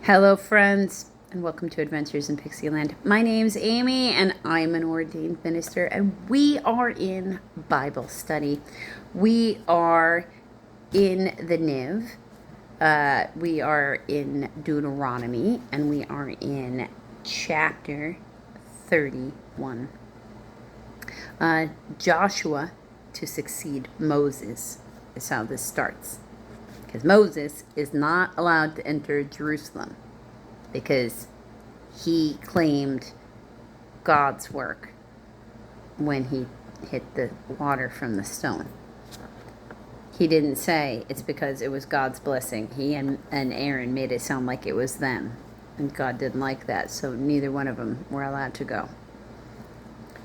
Hello, friends, and welcome to Adventures in Pixieland. My name's Amy, and I'm an ordained minister, and we are in Bible study. We are in the NIV. We are in Deuteronomy, and we are in chapter 31. Joshua to succeed Moses is how this starts. Because Moses is not allowed to enter Jerusalem because he claimed God's work when he hit the water from the stone. He didn't say it's because it was God's blessing. He and Aaron made it sound like it was them. And God didn't like that, so neither one of them were allowed to go.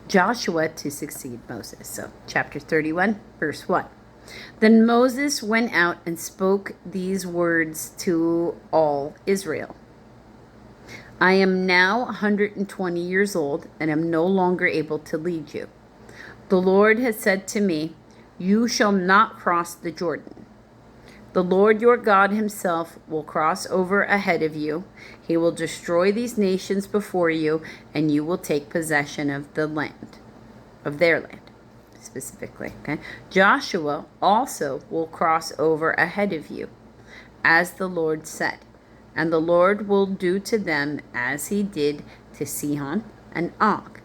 Joshua to succeed Moses. So, chapter 31, verse 1. Then Moses went out and spoke these words to all Israel. I am now 120 years old and am no longer able to lead you. The Lord has said to me, you shall not cross the Jordan. The Lord your God himself will cross over ahead of you. He will destroy these nations before you, and you will take possession of the land, of their land. Specifically, okay? Joshua also will cross over ahead of you, as the Lord said, and the Lord will do to them as he did to Sihon and Og,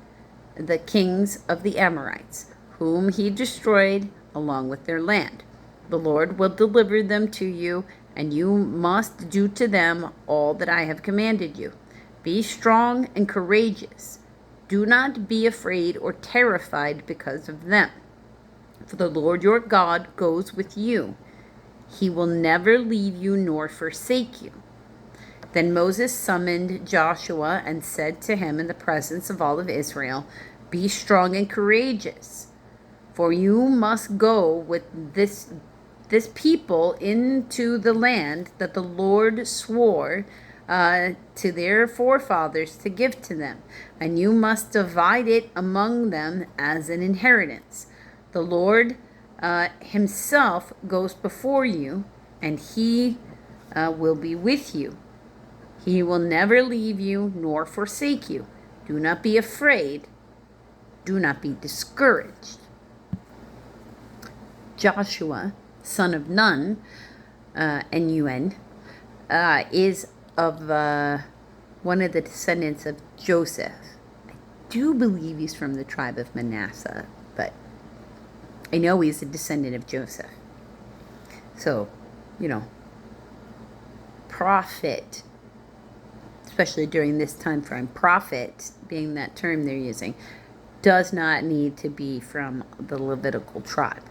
the kings of the Amorites, whom he destroyed along with their land. The Lord will deliver them to you, and you must do to them all that I have commanded you. Be strong and courageous. Do not be afraid or terrified because of them. For the Lord your God goes with you. He will never leave you nor forsake you. Then Moses summoned Joshua and said to him in the presence of all of Israel, be strong and courageous, for you must go with this people into the land that the Lord swore to their forefathers to give to them, and you must divide it among them as an inheritance. The Lord himself goes before you, and he will be with you. He will never leave you nor forsake you. Do not be afraid. Do not be discouraged. Joshua, son of Nun, N-U-N, is of one of the descendants of Joseph. I do believe he's from the tribe of Manasseh, but I know he's a descendant of Joseph. So, prophet, especially during this time frame, prophet being that term they're using, does not need to be from the Levitical tribe,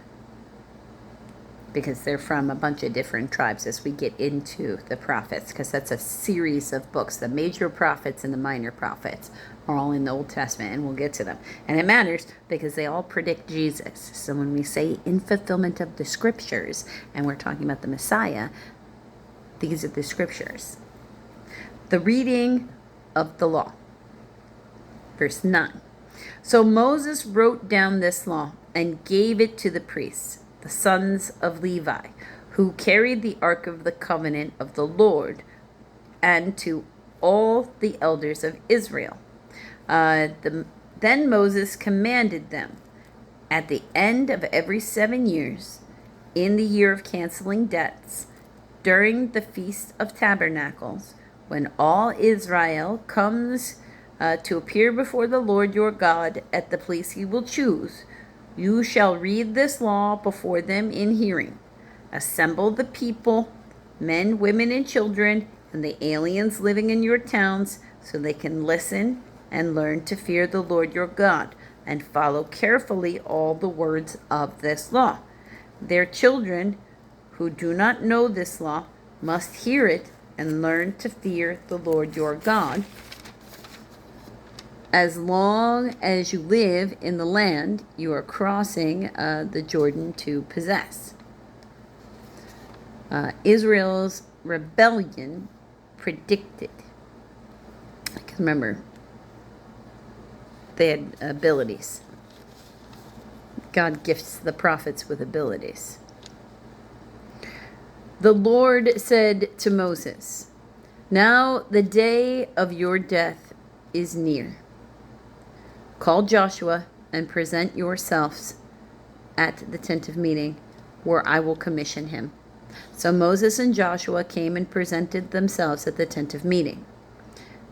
because they're from a bunch of different tribes as we get into the prophets, because that's a series of books. The major prophets and the minor prophets are all in the Old Testament, and we'll get to them. And it matters because they all predict Jesus. So when we say in fulfillment of the scriptures, and we're talking about the Messiah, these are the scriptures. The reading of the law. Verse 9. So Moses wrote down this law and gave it to the priests, the sons of Levi, who carried the ark of the covenant of the Lord, and to all the elders of Israel. Then Moses commanded them, at the end of every 7 years, in the year of canceling debts, during the Feast of Tabernacles, when all Israel comes to appear before the Lord your God at the place he will choose, you shall read this law before them in hearing. Assemble the people, men, women, and children, and the aliens living in your towns, so they can listen and learn to fear the Lord your God, and follow carefully all the words of this law. Their children who do not know this law must hear it and learn to fear the Lord your God, as long as you live in the land you are crossing the Jordan to possess. Israel's rebellion predicted. Because remember, they had abilities. God gifts the prophets with abilities. The Lord said to Moses, Now the day of your death is near. Call Joshua and present yourselves at the tent of meeting, where I will commission him. So Moses and Joshua came and presented themselves at the tent of meeting.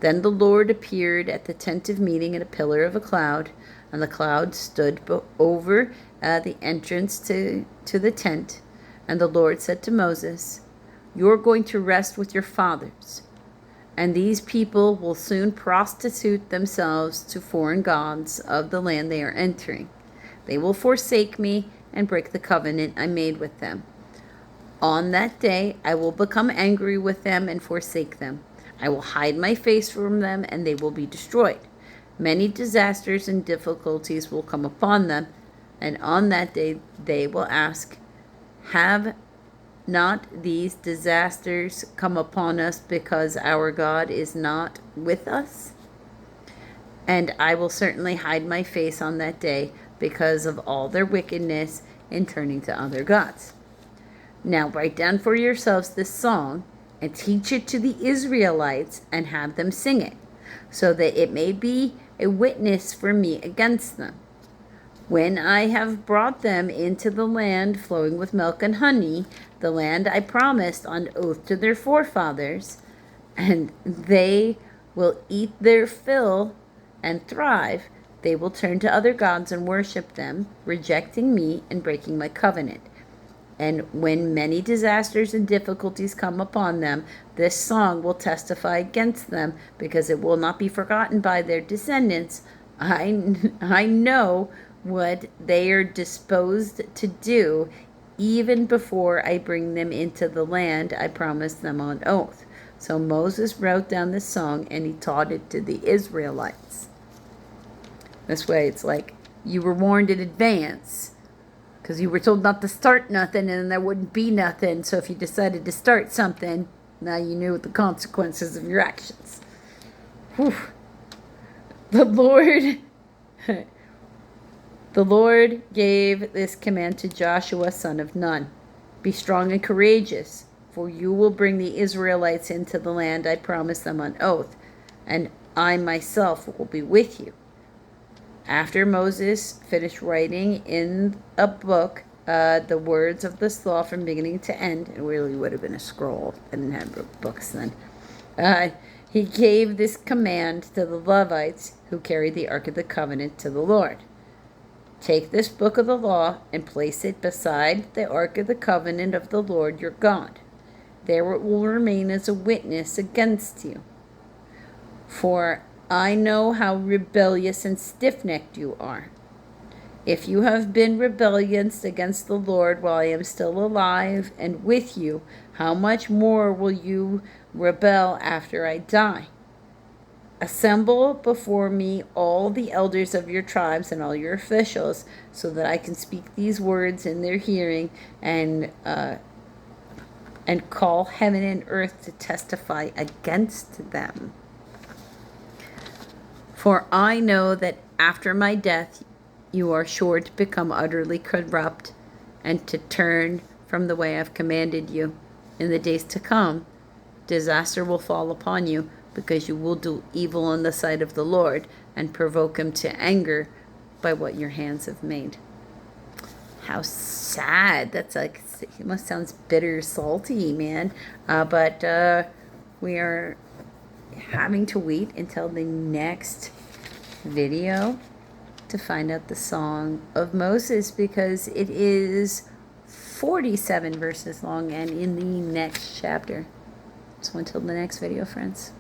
Then the Lord appeared at the tent of meeting in a pillar of a cloud, and the cloud stood over the entrance to the tent. And the Lord said to Moses, "You are going to rest with your fathers, and these people will soon prostitute themselves to foreign gods of the land they are entering. They will forsake me and break the covenant I made with them. On that day I will become angry with them and forsake them. I will hide my face from them, and they will be destroyed. Many disasters and difficulties will come upon them, and on that day they will ask, 'Have not these disasters come upon us because our God is not with us?' And I will certainly hide my face on that day because of all their wickedness in turning to other gods. Now write down for yourselves this song and teach it to the Israelites and have them sing it, so that it may be a witness for me against them. When I have brought them into the land flowing with milk and honey, the land I promised on oath to their forefathers, and they will eat their fill and thrive, they will turn to other gods and worship them, rejecting me and breaking my covenant. And when many disasters and difficulties come upon them, this song will testify against them, because it will not be forgotten by their descendants. I know what they are disposed to do, even before I bring them into the land I promised them on oath." So Moses wrote down this song, and he taught it to the Israelites. This way, it's like you were warned in advance, because you were told not to start nothing, and then there wouldn't be nothing. So if you decided to start something, now you knew the consequences of your actions. Whew. The Lord gave this command to Joshua, son of Nun. "Be strong and courageous, for you will bring the Israelites into the land I promised them on oath, and I myself will be with you." After Moses finished writing in a book the words of this law from beginning to end, it really would have been a scroll. I didn't have books then. He gave this command to the Levites who carried the Ark of the Covenant to the Lord. "Take this book of the law and place it beside the Ark of the Covenant of the Lord your God. There it will remain as a witness against you. For I know how rebellious and stiff-necked you are. If you have been rebellious against the Lord while I am still alive and with you, how much more will you rebel after I die? Assemble before me all the elders of your tribes and all your officials, so that I can speak these words in their hearing and call heaven and earth to testify against them. For I know that after my death you are sure to become utterly corrupt and to turn from the way I've commanded you. In the days to come, disaster will fall upon you, because you will do evil in the sight of the Lord and provoke him to anger by what your hands have made." How sad. That's like, it must sound bitter, salty, man. But we are having to wait until the next video to find out the Song of Moses, because it is 47 verses long and in the next chapter. So until the next video, friends.